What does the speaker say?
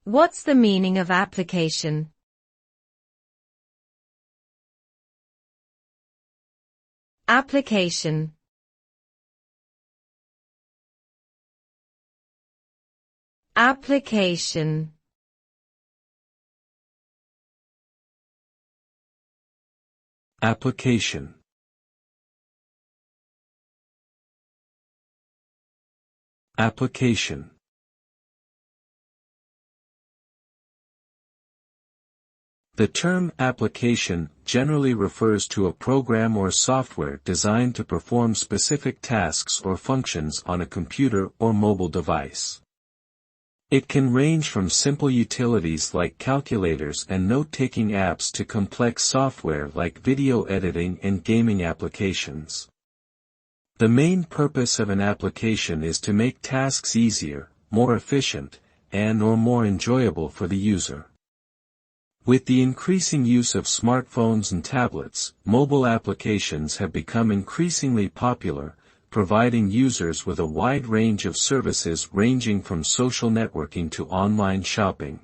What's the meaning of application? Application. Application. Application. Application. The term application generally refers to a program or software designed to perform specific tasks or functions on a computer or mobile device. It can range from simple utilities like calculators and note-taking apps to complex software like video editing and gaming applications. The main purpose of an application is to make tasks easier, more efficient, and/or more enjoyable for the user. With the increasing use of smartphones and tablets, mobile applications have become increasingly popular, providing users with a wide range of services ranging from social networking to online shopping.